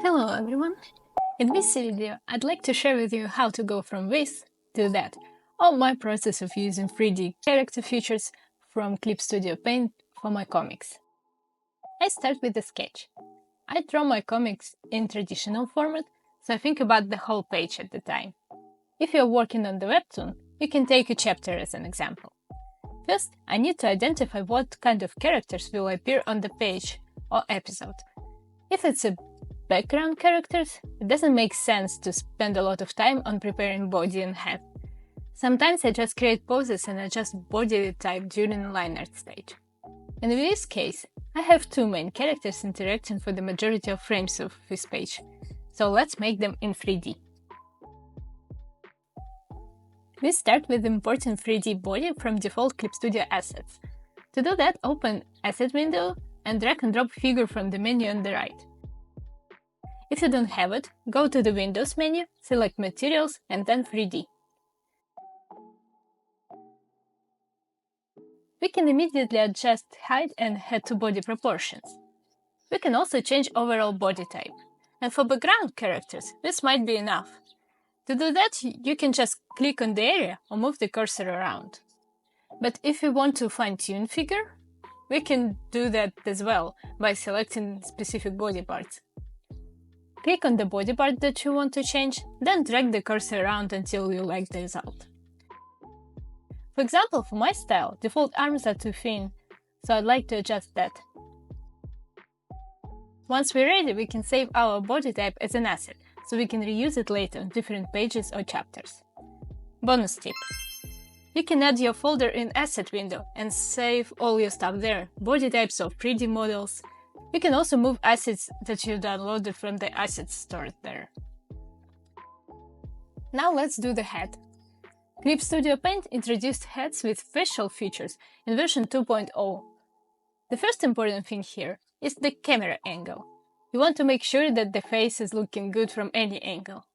Hello everyone! In this video, I'd like to share with you how to go from this to that, or my process of using 3D character features from Clip Studio Paint for my comics. I start with a sketch. I draw my comics in traditional format, so I think about the whole page at the time. If you're working on the webtoon, you can take a chapter as an example. First, I need to identify what kind of characters will appear on the page or episode. If it's a background characters, it doesn't make sense to spend a lot of time on preparing body and head. Sometimes I just create poses and adjust body type during the line art stage. In this case, I have two main characters interacting for the majority of frames of this page, so let's make them in 3D. We start with importing 3D body from default Clip Studio assets. To do that, open Asset window and drag and drop figure from the menu on the right. If you don't have it, go to the Windows menu, select Materials and then 3D. We can immediately adjust height and head-to-body proportions. We can also change overall body type. And for background characters, this might be enough. To do that, you can just click on the area or move the cursor around. But if you want to fine-tune figure, we can do that as well by selecting specific body parts. Click on the body part that you want to change, then drag the cursor around until you like the result. For example, for my style, default arms are too thin, so I'd like to adjust that. Once we're ready, we can save our body type as an asset, so we can reuse it later on different pages or chapters. Bonus tip. You can add your folder in Asset window and save all your stuff there, body types or 3D models. You can also move assets that you downloaded from the assets stored there. Now let's do the head. Clip Studio Paint introduced heads with facial features in version 2.0. The first important thing here is the camera angle. You want to make sure that the face is looking good from any angle.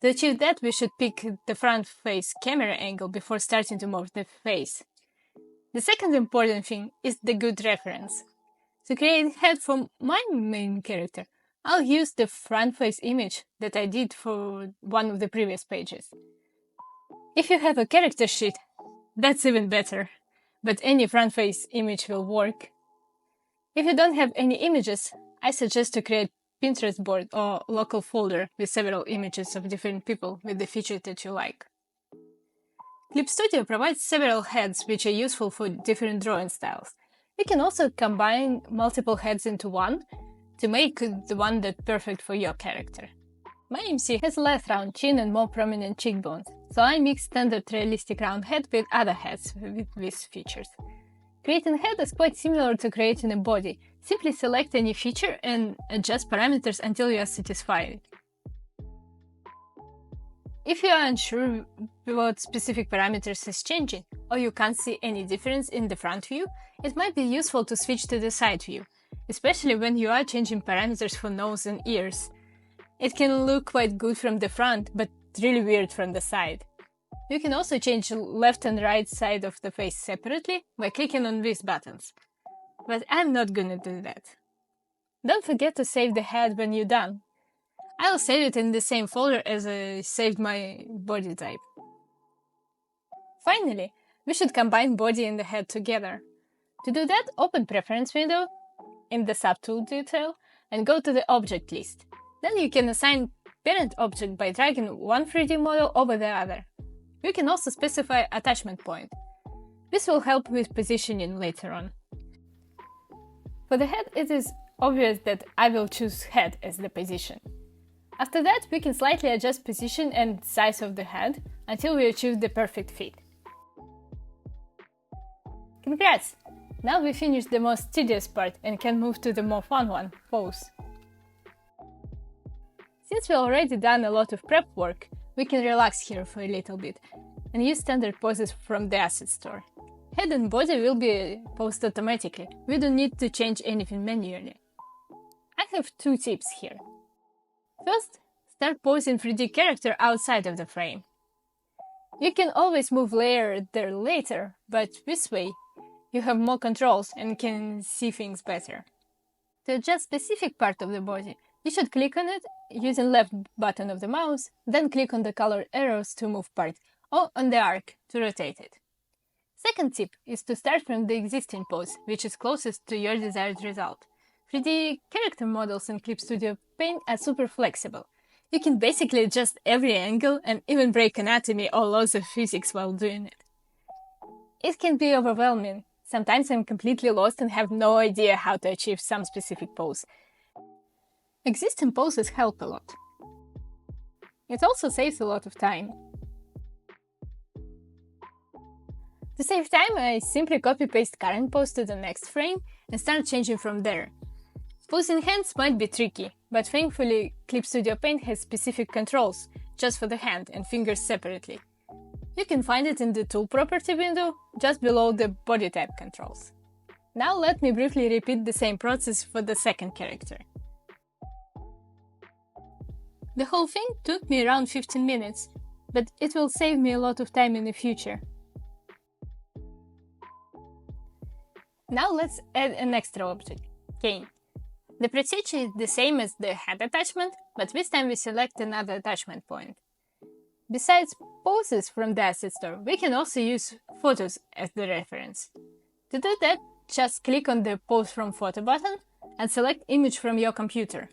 To achieve that, we should pick the front face camera angle before starting to move the face. The second important thing is the good reference. To create head for my main character, I'll use the front face image that I did for one of the previous pages. If you have a character sheet, that's even better, but any front face image will work. If you don't have any images, I suggest to create Pinterest board or local folder with several images of different people with the feature that you like. Clip Studio provides several heads which are useful for different drawing styles. You can also combine multiple heads into one to make the one that's perfect for your character. My MC has less round chin and more prominent cheekbones, so I mix standard realistic round head with other heads with these features. Creating a head is quite similar to creating a body. Simply select any feature and adjust parameters until you are satisfied. If you are unsure what specific parameters is changing, or you can't see any difference in the front view, it might be useful to switch to the side view, especially when you are changing parameters for nose and ears. It can look quite good from the front, but really weird from the side. You can also change left and right side of the face separately by clicking on these buttons. But I'm not gonna do that. Don't forget to save the head when you're done. I'll save it in the same folder as I saved my body type. Finally, we should combine body and the head together. To do that, open Preference window in the Subtool detail and go to the Object list. Then you can assign parent object by dragging one 3D model over the other. You can also specify attachment point. This will help with positioning later on. For the head, it is obvious that I will choose head as the position. After that, we can slightly adjust position and size of the head until we achieve the perfect fit. Congrats! Now we finished the most tedious part and can move to the more fun one, pose. Since we already done a lot of prep work, we can relax here for a little bit and use standard poses from the asset store. Head and body will be posed automatically. We don't need to change anything manually. I have two tips here. First, start posing 3D character outside of the frame. You can always move layer there later, but this way you have more controls and can see things better. To adjust specific part of the body, You should click on it using left button of the mouse, then click on the colored arrows to move part, or on the arc to rotate it. Second tip is to start from the existing pose, which is closest to your desired result. 3D character models in Clip Studio Paint are super flexible. You can basically adjust every angle and even break anatomy or laws of physics while doing it. It can be overwhelming. Sometimes I'm completely lost and have no idea how to achieve some specific pose. Existing poses help a lot. It also saves a lot of time. To save time, I simply copy-paste current pose to the next frame and start changing from there. Posing hands might be tricky, but thankfully Clip Studio Paint has specific controls just for the hand and fingers separately. You can find it in the Tool Property window, just below the Body Type controls. Now let me briefly repeat the same process for the second character. The whole thing took me around 15 minutes, but it will save me a lot of time in the future. Now let's add an extra object, cane. The procedure is the same as the head attachment, but this time we select another attachment point. Besides poses from the asset store, we can also use photos as the reference. To do that, just click on the Pose from Photo button and select Image from your computer.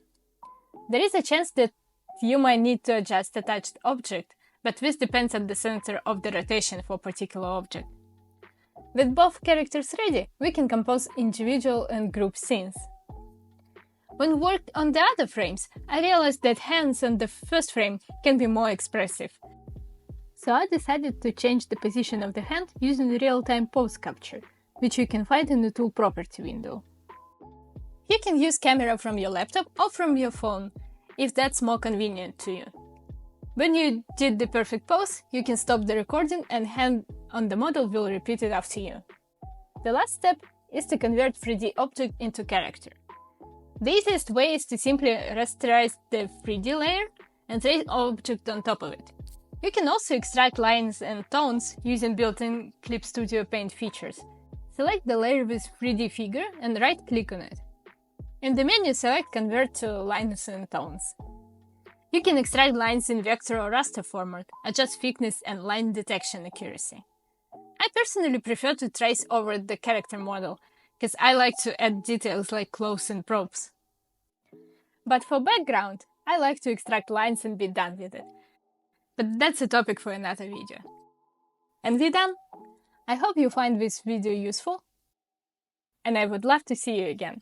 There is a chance that you might need to adjust attached object, but this depends on the center of the rotation for a particular object. With both characters ready, we can compose individual and group scenes. When worked on the other frames, I realized that hands on the first frame can be more expressive. So I decided to change the position of the hand using real-time pose capture, which you can find in the Tool Property window. You can use camera from your laptop or from your phone, if that's more convenient to you. When you did the perfect pose, you can stop the recording and hand on the model will repeat it after you. The last step is to convert 3D object into character. The easiest way is to simply rasterize the 3D layer and trace object on top of it. You can also extract lines and tones using built-in Clip Studio Paint features. Select the layer with 3D figure and right-click on it. In the menu, select Convert to Lines and Tones. You can extract lines in vector or raster format, adjust thickness and line detection accuracy. I personally prefer to trace over the character model, because I like to add details like clothes and props. But for background, I like to extract lines and be done with it. But that's a topic for another video. And we're done! I hope you find this video useful, and I would love to see you again.